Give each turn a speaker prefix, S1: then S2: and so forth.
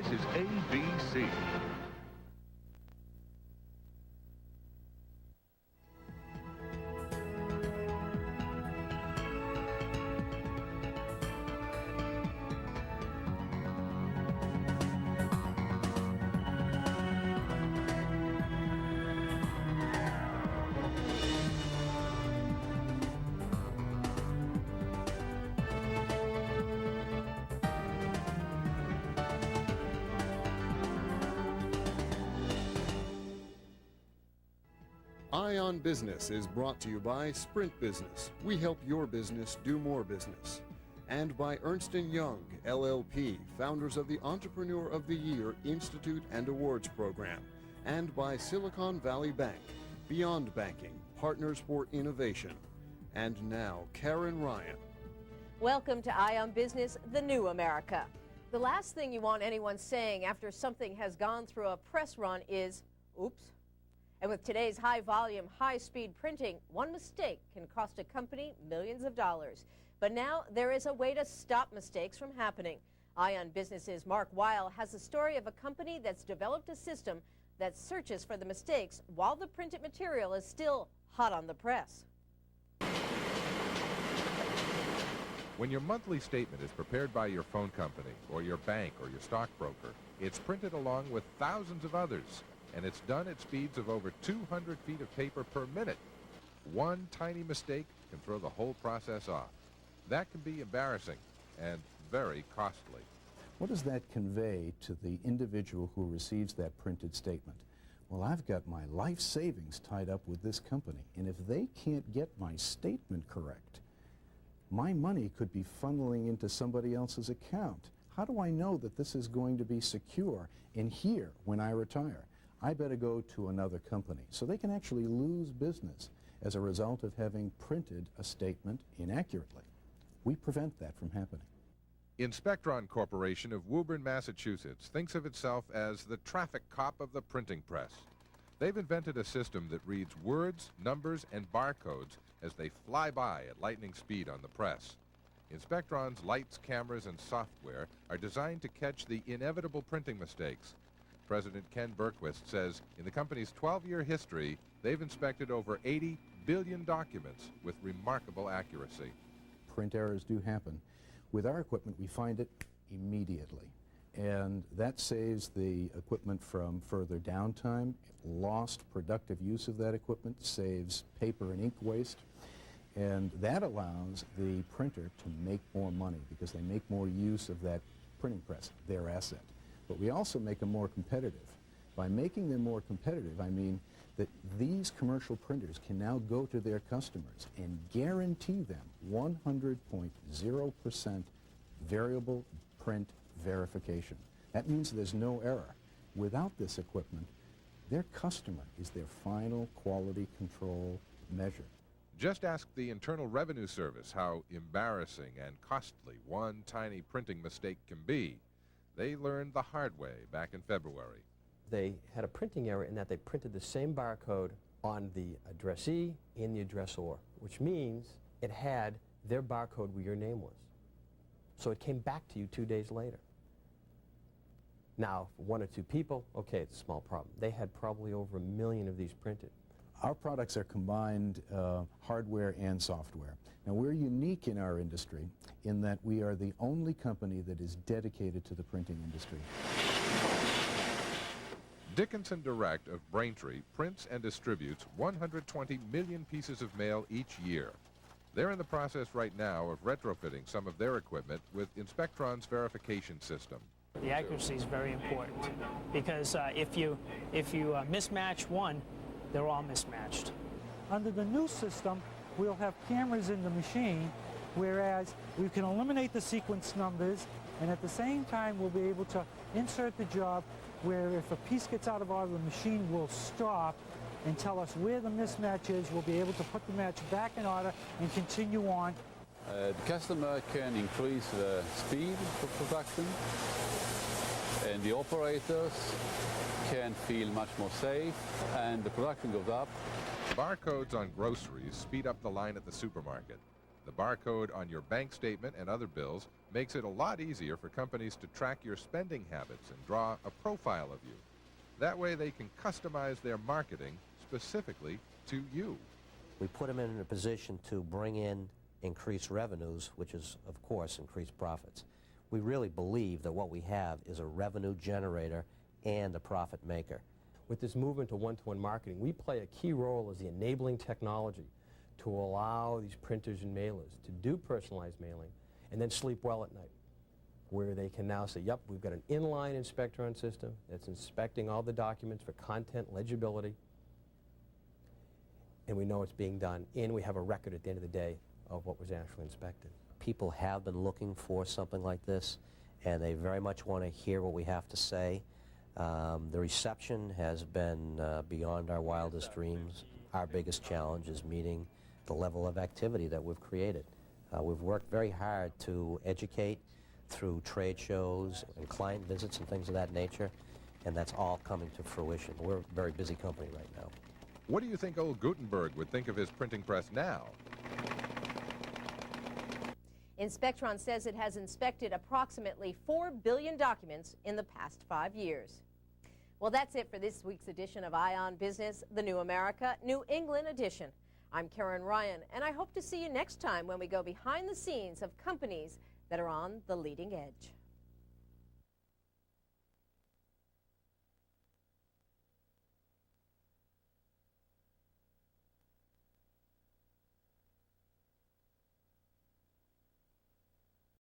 S1: This is ABC.
S2: Eye on Business is brought to you by Sprint Business. We help your business do more business. And by Ernst & Young, LLP, founders of the Entrepreneur of the Year Institute and Awards Program. And by Silicon Valley Bank, Beyond Banking, Partners for Innovation. And now, Karen Ryan.
S3: Welcome to Eye on Business, the new America. The last thing you want anyone saying after something has gone through a press run is, oops. And with today's high-volume, high-speed printing, one mistake can cost a company millions of dollars. But now there is a way to stop mistakes from happening. Eye on Business's Mark Weil has the story of a company that's developed a system that searches for the mistakes while the printed material is still hot on the press.
S4: When your monthly statement is prepared by your phone company or your bank or your stockbroker, it's printed along with thousands of others. And it's done at speeds of over 200 feet of paper per minute. One tiny mistake can throw the whole process off. That can be embarrassing and very costly.
S5: What does that convey to the individual who receives that printed statement? Well, I've got my life savings tied up with this company, and if they can't get my statement correct, my money could be funneling into somebody else's account. How do I know that this is going to be secure and here when I retire? I better go to another company. So they can actually lose business as a result of having printed a statement inaccurately. We prevent that from happening.
S4: Inspectron Corporation of Woburn, Massachusetts thinks of itself as the traffic cop of the printing press. They've invented a system that reads words, numbers, and barcodes as they fly by at lightning speed on the press. Inspectron's lights, cameras, and software are designed to catch the inevitable printing mistakes. President Ken Berquist says in the company's 12-year history, they've inspected over 80 billion documents with remarkable accuracy.
S5: Print errors do happen. With our equipment, we find it immediately. And that saves the equipment from further downtime. Lost productive use of that equipment saves paper and ink waste. And that allows the printer to make more money because they make more use of that printing press, their asset. But we also make them more competitive. By making them more competitive, I mean that these commercial printers can now go to their customers and guarantee them 100.0% variable print verification. That means there's no error. Without this equipment, their customer is their final quality control measure.
S4: Just ask the Internal Revenue Service how embarrassing and costly one tiny printing mistake can be. They learned the hard way back in February.
S6: They had a printing error in that they printed the same barcode on the addressee and the addressor, which means it had their barcode where your name was. So it came back to you 2 days later. Now, for one or two people, okay, it's a small problem. They had probably over 1 million of these printed.
S5: Our products are combined hardware and software. Now, we're unique in our industry in that we are the only company that is dedicated to the printing industry.
S4: Dickinson Direct of Braintree prints and distributes 120 million pieces of mail each year. They're in the process right now of retrofitting some of their equipment with Inspectron's verification system.
S7: The accuracy is very important because if you mismatch one, they're all mismatched.
S8: Under the new system, we'll have cameras in the machine, whereas we can eliminate the sequence numbers, and at the same time we'll be able to insert the job where if a piece gets out of order, the machine will stop and tell us where the mismatch is. We'll be able to put the match back in order and continue on.
S9: The customer can increase the speed of production, and the operators can feel much more safe, and the production goes up.
S4: Barcodes on groceries speed up the line at the supermarket. The barcode on your bank statement and other bills makes it a lot easier for companies to track your spending habits and draw a profile of you. That way they can customize their marketing specifically to you.
S1: We put them in a position to bring in increased revenues, which is, of course, increased profits. We really believe that what we have is a revenue generator and a profit maker.
S6: With this movement to one-to-one marketing, we play a key role as the enabling technology to allow these printers and mailers to do personalized mailing and then sleep well at night, where they can now say, yep, we've got an inline Inspectron system that's inspecting all the documents for content legibility, and we know it's being done, and we have a record at the end of the day of what was actually inspected.
S1: People have been looking for something like this, and they very much want to hear what we have to say. The reception has been beyond our wildest dreams. Our biggest challenge is meeting the level of activity that we've created. We've worked very hard to educate through trade shows and client visits and things of that nature, and that's all coming to fruition. We're a very busy company right now.
S4: What do you think old Gutenberg would think of his printing press now?
S3: Inspectron says it has inspected approximately 4 billion documents in the past 5 years. Well, that's it for this week's edition of Eye on Business, the New America, New England edition. I'm Karen Ryan, and I hope to see you next time when we go behind the scenes of companies that are on the leading edge.